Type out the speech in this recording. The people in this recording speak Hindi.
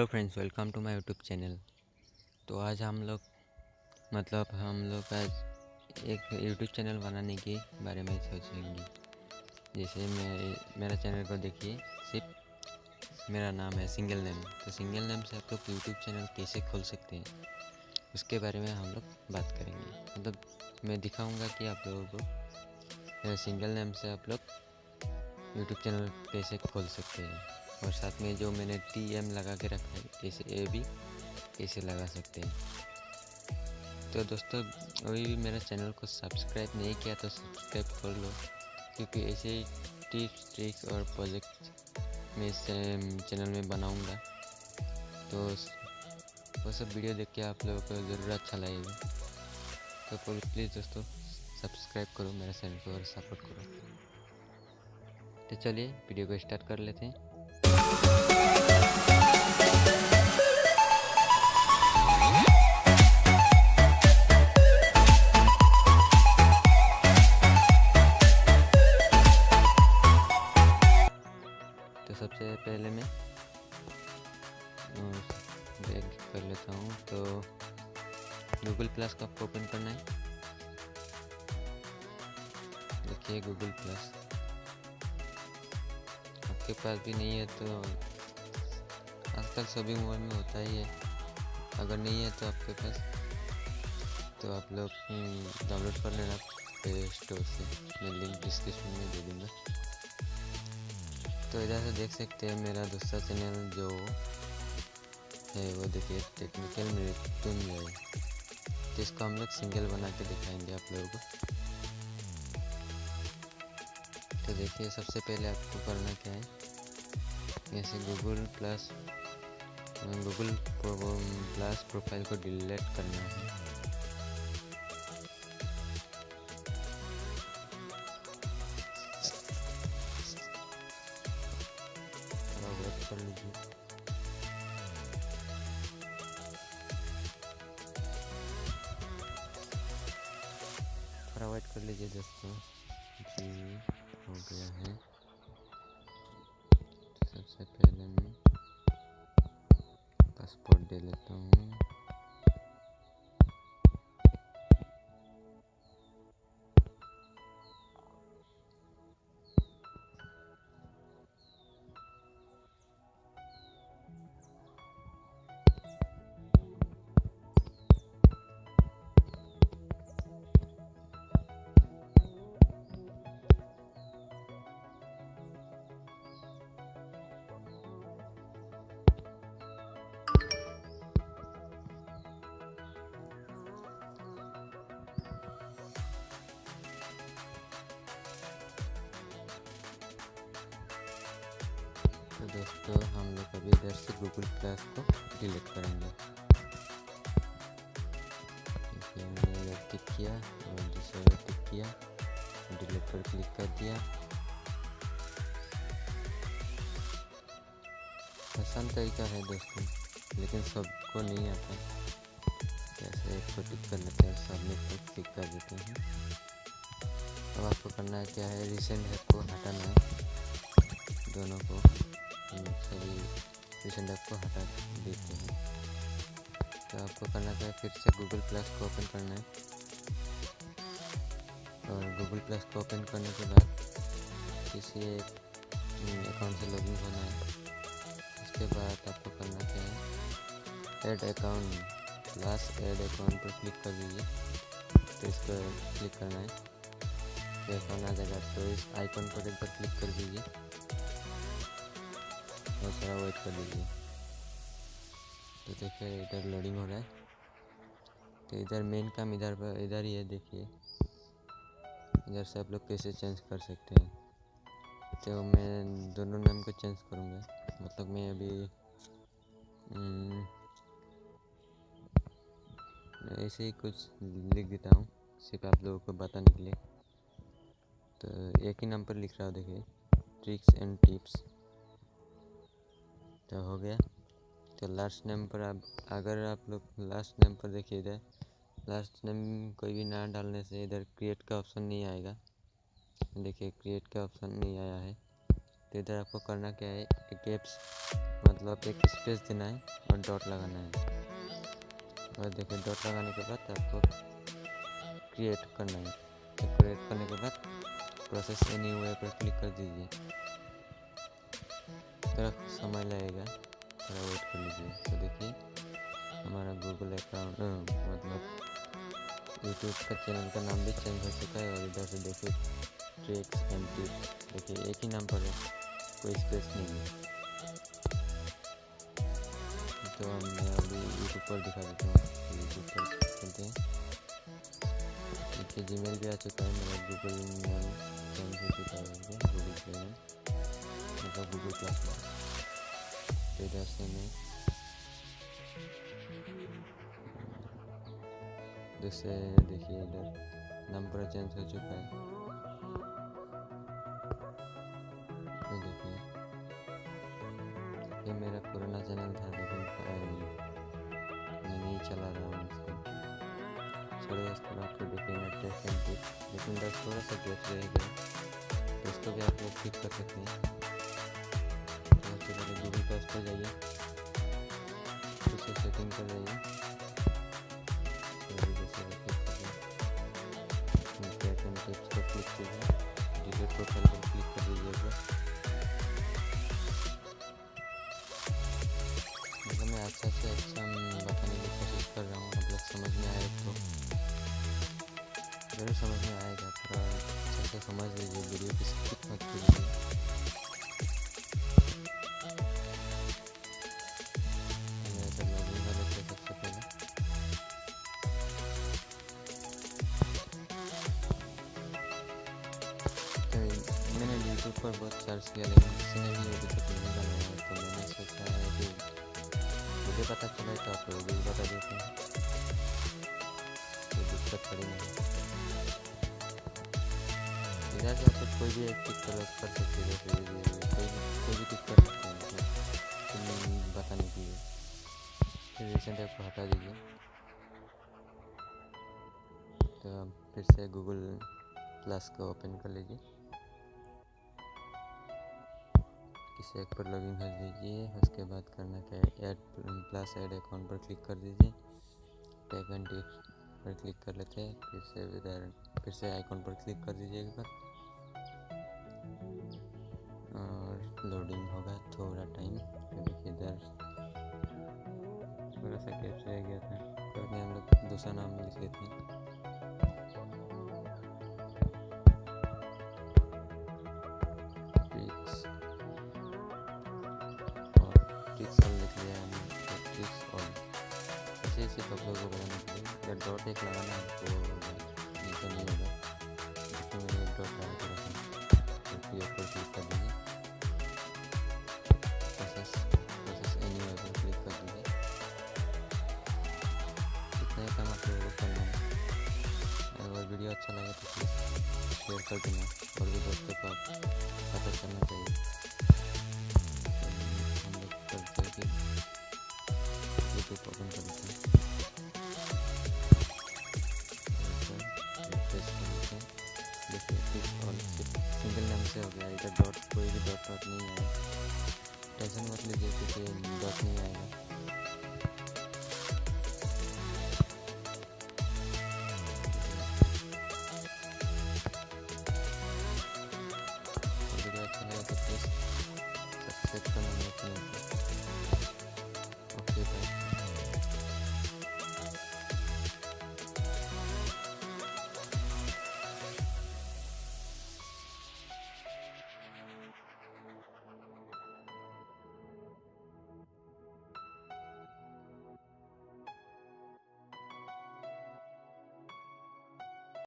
Hello friends, welcome to my YouTube channel. तो आज हम लोग आज एक यूट्यूब चैनल बनाने के बारे में सोचेंगे। जैसे मेरा चैनल को देखिए, सिर्फ मेरा नाम है सिंगल नेम। तो सिंगल नेम से आप लोग यूट्यूब चैनल कैसे खोल सकते हैं, उसके बारे में हम लोग बात करेंगे। मैं दिखाऊंगा कि आप लोगों को सिंगल नेम से आप लोग यूट्यूब चैनल कैसे खोल सकते हैं, और साथ में जो मैंने TM लगा के रखा है, जैसे ये भी कैसे लगा सकते हैं। तो दोस्तों, अभी भी मेरा चैनल को सब्सक्राइब नहीं किया तो सब्सक्राइब कर लो, क्योंकि ऐसे टिप्स, ट्रिक्स और प्रोजेक्ट मैं इस चैनल में बनाऊंगा। तो वो सब वीडियो देख के आप लोगों को ज़रूर अच्छा लगेगा। तो प्लीज़ दोस्तों, सब्सक्राइब करो मेरे चैनल को और सपोर्ट करो। तो चलिए वीडियो को स्टार्ट कर लेते हैं। तो सबसे पहले मैं बैक कर लेता हूँ। तो गूगल प्लस को आपको ओपन करना है। देखिए गूगल प्लस आपके पास भी नहीं है तो आजकल सभी मोबाइल में होता ही है। अगर नहीं है तो आपके पास, तो आप लोग डाउनलोड कर लेना प्ले स्टोर से। मैं लिंक डिस्क्रिप्शन में दे दूँगा। तो इधर से देख सकते हैं मेरा दूसरा चैनल जो है वो देखिए, टेक्निकल मृत्युंजय। तो इसको हम लोग सिंगल बना के दिखाएंगे आप लोगों को। तो देखिए, सबसे पहले आपको करना क्या है, जैसे गूगल प्लस प्रोफाइल को डिलीट करना है। थोड़ा वेट कर लीजिए। थोड़ा वेट कर लीजिए दोस्तों, जी हो गया है। सबसे पहले मैं पासपोर्ट दे लेता हूँ। तो दोस्तों, हम लोग अभी इधर से गूगल प्लस को डिलीट करेंगे। देखिए, मैंने इधर टिक किया और दूसरे पर टिक किया, डिलीट पर क्लिक कर दिया। आसान तरीका है दोस्तों, लेकिन सबको नहीं आता। जैसे एक को टिक कर लेते हैं, सबमिट पर क्लिक कर देते हैं। अब आपको करना है क्या है, रिसेंट ऐप को हटाना है। दोनों को, सभी रिसेंट ऐप को हटा देते हैं। तो आपको करना क्या है, फिर से गूगल प्लस को ओपन करना है। और गूगल प्लस को ओपन करने के बाद किसी एक अकाउंट से लॉगिन होना है। उसके बाद आपको करना क्या है, add account, last add account पर क्लिक कर दीजिए। तो इस पर क्लिक करना है, तो अकाउंट आ जाएगा। तो इस आइकन पर एक बार क्लिक कर दीजिए और थोड़ा वेट कर दीजिए। तो देखिए इधर लोडिंग हो रहा है। तो इधर मेन काम इधर ही है। देखिए इधर से आप लोग कैसे चेंज कर सकते हैं। तो मैं दोनों नाम को चेंज करूँगा। मैं अभी ऐसे ही कुछ लिख देता हूँ, सिर्फ आप लोगों को बताने के लिए। तो एक ही नाम पर लिख रहा हूँ, देखिए, ट्रिक्स एंड टिप्स। तो हो गया। तो लास्ट नेम पर अगर आप लोग लास्ट नेम पर देखिए, इधर लास्ट नेम कोई भी ना डालने से इधर क्रिएट का ऑप्शन नहीं आएगा। देखिए क्रिएट का ऑप्शन नहीं आया है। तो इधर आपको करना क्या है, एक एप्स मतलब एक स्पेस देना है और डॉट लगाना है। और देखिए डॉट लगाने के बाद आपको क्रिएट करना है। तो क्रिएट करने के बाद प्रोसेस एनीवेयर पर क्लिक कर दीजिए। थोड़ा समय लगेगा, थोड़ा वेट कर लीजिए। तो देखिए हमारा गूगल अकाउंट मतलब यूट्यूब का चैनल का नाम भी चेंज हो चुका है। और इधर से देखिए ट्रिक्स एंड टिप्स, देखिए एक ही नाम पर है, कोई स्पेस नहीं है। तो मैं अभी यूट्यूब पर दिखा देता हूँ। यूट्यूब पर चलते हैं। देखिए जीमेल भी आ चुका है, मेरा गूगल नेम चेंज हो चुका है, गूगल चैनल मतलब गूगल क्लास। तो इधर से मैं दूसरे देखिए इधर नंबर चेंज हो चुका है। ये देखिए ये मेरा पुराना चैनल था, लेकिन मैं नहीं चला रहा हूँ इसको। छोड़ो इसके बाद तो देखिए मैं टेस्ट एंड टिप्स, लेकिन बस थोड़ा सा गैप रहेगा, तो इसको भी आप लोग क्लिक कर सकते हैं। तो उसके बाद गूगल प्लस पर जाइए, उसे सेटिंग कर जाइए। टेस्ट एंड टिप्स पर क्लिक कीजिए, डिलीट प्रोफाइल पर क्लिक कर दीजिएगा। मैं अच्छा से अच्छा बताने की कोशिश कर रहा हूँ, आप लोग समझ में आए तो ज़रूर समझ में आएगा। थोड़ा अच्छा से समझ लीजिए, वीडियो की स्किप मत कीजिए। मैं सब लॉगिन कर लेते हैं सबसे पहले। तो मैंने यूट्यूब पर बहुत सर्च किया, लेकिन किसी ने भी वीडियो तक नहीं बनाया, तो मैंने सोचा है कि मुझे पता चला तो आप लोग भी बता देते हैं, कोई दिक्कत थोड़ी नहीं है। इधर से आप कोई भी एक टिक कर सकते हैं, जैसे कोई भी टिक कर सकते हैं मतलब बताने के लिए। फिर रिसेंट ऐप को हटा दीजिए। तो फिर से गूगल प्लस को ओपन कर लीजिए, किसी एक पर लॉगिन कर दीजिए। उसके बाद करना क्या है, ऐड अकाउंट पर क्लिक कर दीजिए। टेक एंड टिप्स पर क्लिक कर लेते हैं। फिर से आइकॉन पर क्लिक कर दीजिएगा और लोडिंग होगा थोड़ा टाइम। देखिए इधर थोड़ा सा गैप रह गया था, तो हम लोग दूसरा नाम लिख लेते हैं। ट्रिक्स ऑल लिख लिया हमने, ट्रिक्स ऑल। ऐसे ऐसे आप लोगों को बनाने के लिए डॉट एक लगाना है, तो नीचे नहीं होगा। देखिए मैंने एक डॉट लगा के रखा, तो क्लियर पर क्लिक कर दीजिए। प्रोसेस एनीवेयर पर क्लिक कर दीजिए। इतना ही काम आप लोगों को करना है। अगर वीडियो अच्छा लगे तो प्लीज़ शेयर कर देना, और भी दोस्तों को पता चलना चाहिए। हम लोग करते हैं कि यूट्यूब ओपन कर लेते हैं, देखिए और सिंगल नाम से हो गया। इधर डॉट कोई भी डॉट नहीं आया, टेंशन मत लीजिए क्योंकि डॉट नहीं आएगा।